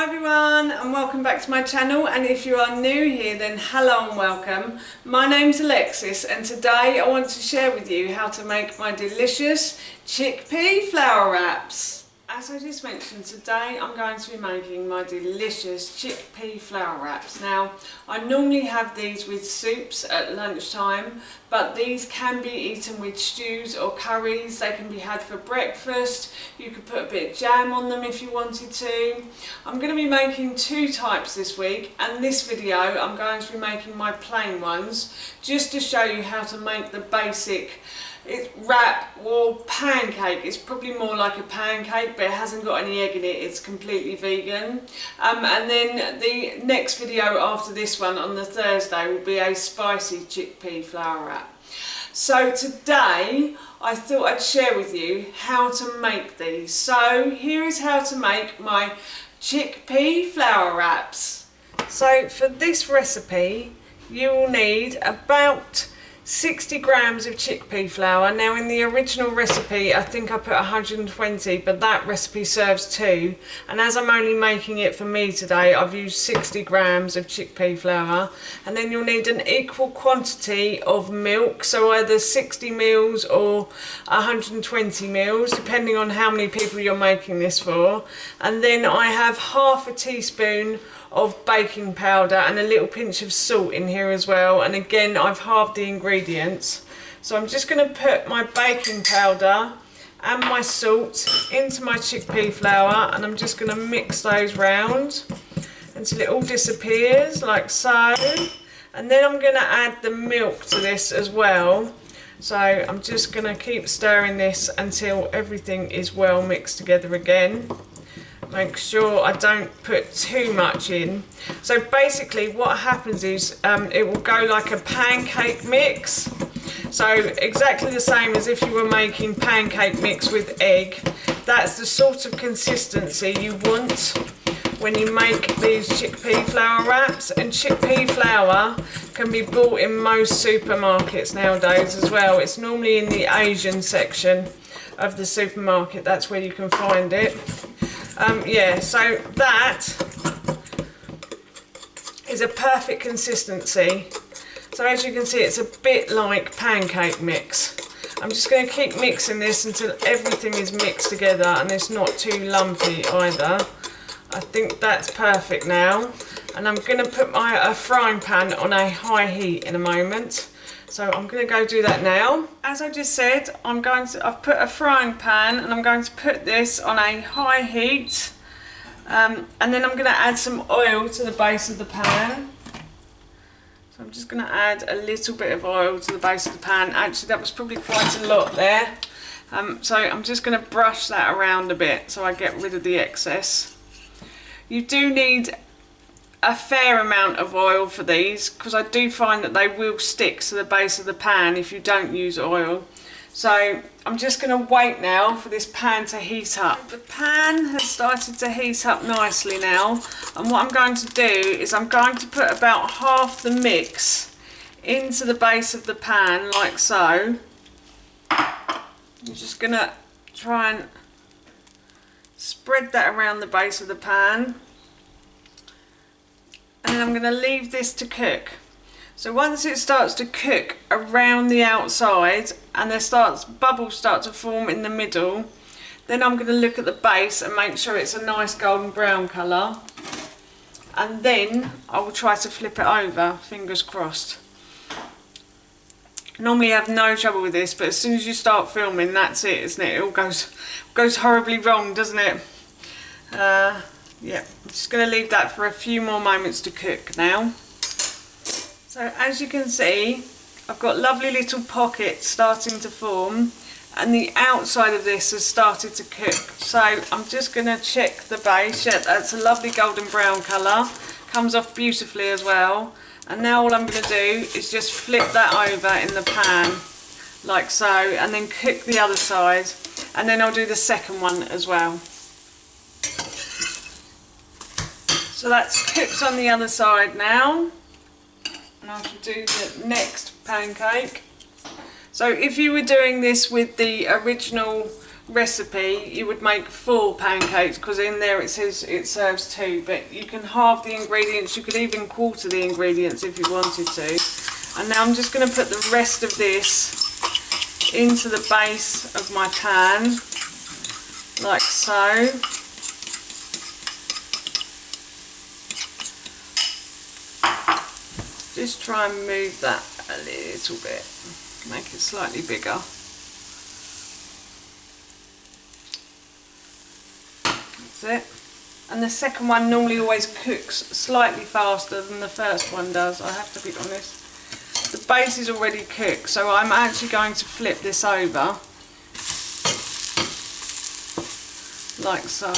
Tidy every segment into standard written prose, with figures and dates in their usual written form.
Hi everyone and welcome back to my channel, and if you are new here then hello and welcome. My name's Alexis and today I want to share with you how to make my delicious chickpea flour wraps. As I just mentioned, today I'm going to be making my delicious chickpea flour wraps. Now I normally have these with soups at lunchtime, but these can be eaten with stews or curries. They can be had for breakfast. You could put a bit of jam on them if you wanted to. I'm going to be making two types this week, and this video I'm going to be making my plain ones just to show you how to make the basic wrap or pancake. It's probably more like a pancake, but it hasn't got any egg in it. It's completely vegan. And then the next video after this one on the Thursday will be a spicy chickpea flour wrap. So today I thought I'd share with you how to make these. So here is how to make my chickpea flour wraps. So for this recipe you will need about 60 grams of chickpea flour. Now in the original recipe I think I put 120, but that recipe serves two, and as I'm only making it for me today I've used 60 grams of chickpea flour. And then you'll need an equal quantity of milk, so either 60 mils or 120 mils depending on how many people you're making this for. And then I have half a teaspoon of baking powder and a little pinch of salt in here as well, and again I've halved the ingredients. So I'm just going to put my baking powder and my salt into my chickpea flour, and I'm just going to mix those round until it all disappears like so. And then I'm going to add the milk to this as well. So I'm just going to keep stirring this until everything is well mixed together again. Make sure I don't put too much in. So basically what happens is it will go like a pancake mix. So exactly the same as if you were making pancake mix with egg. That's the sort of consistency you want when you make these chickpea flour wraps. And chickpea flour can be bought in most supermarkets nowadays as well. It's normally in the Asian section of the supermarket. That's where you can find it. Yeah, so that is a perfect consistency. So as you can see, it's a bit like pancake mix. I'm just going to keep mixing this until everything is mixed together and it's not too lumpy either. I think that's perfect now, and I'm going to put a frying pan on a high heat in a moment. So I'm going to go do that now. As I just said, I've put a frying pan and I'm going to put this on a high heat, and then I'm going to add some oil to the base of the pan. So I'm just going to add a little bit of oil to the base of the pan. Actually that was probably quite a lot there. So I'm just going to brush that around a bit so I get rid of the excess. You do need a fair amount of oil for these, because I do find that they will stick to the base of the pan if you don't use oil. So I'm just going to wait now for this pan to heat up. The pan has started to heat up nicely now, and what I'm going to do is I'm going to put about half the mix into the base of the pan like so. I'm just going to try and spread that around the base of the pan. And then I'm going to leave this to cook. So once it starts to cook around the outside and bubbles start to form in the middle, then I'm going to look at the base and make sure it's a nice golden brown colour. And then I will try to flip it over, fingers crossed. Normally I have no trouble with this, but as soon as you start filming, that's it, isn't it? It all goes horribly wrong, doesn't it? Yeah, I'm just going to leave that for a few more moments to cook now. So as you can see, I've got lovely little pockets starting to form, and the outside of this has started to cook. So I'm just going to check the base. Yeah, that's a lovely golden brown colour. Comes off beautifully as well. And now all I'm going to do is just flip that over in the pan like so, and then cook the other side, and then I'll do the second one as well. So that's cooked on the other side now, and I shall do the next pancake. So if you were doing this with the original recipe you would make 4 pancakes, because in there it says it serves 2, but you can halve the ingredients, you could even quarter the ingredients if you wanted to. And now I'm just going to put the rest of this into the base of my pan, like so. Just try and move that a little bit, make it slightly bigger. That's it. And the second one normally always cooks slightly faster than the first one does, I have to be honest. The base is already cooked, so I'm actually going to flip this over, like so.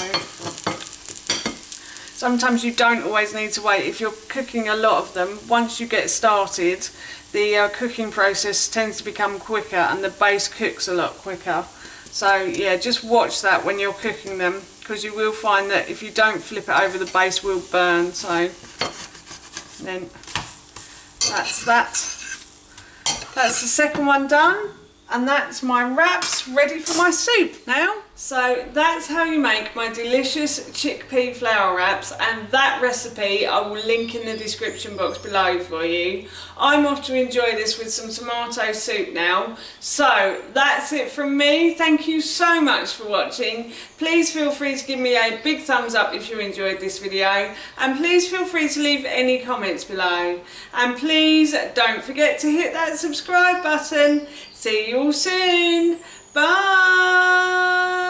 Sometimes you don't always need to wait. If you're cooking a lot of them, once you get started, the cooking process tends to become quicker and the base cooks a lot quicker. So yeah, just watch that when you're cooking them, because you will find that if you don't flip it over, the base will burn. So then that's that. That's the second one done, and that's my wraps ready for my soup now. So that's how you make my delicious chickpea flour wraps, and that recipe I will link in the description box below for you. I'm off to enjoy this with some tomato soup now. So that's it from me. Thank you so much for watching. Please feel free to give me a big thumbs up if you enjoyed this video, and please feel free to leave any comments below. And please don't forget to hit that subscribe button. See you all soon. Bye.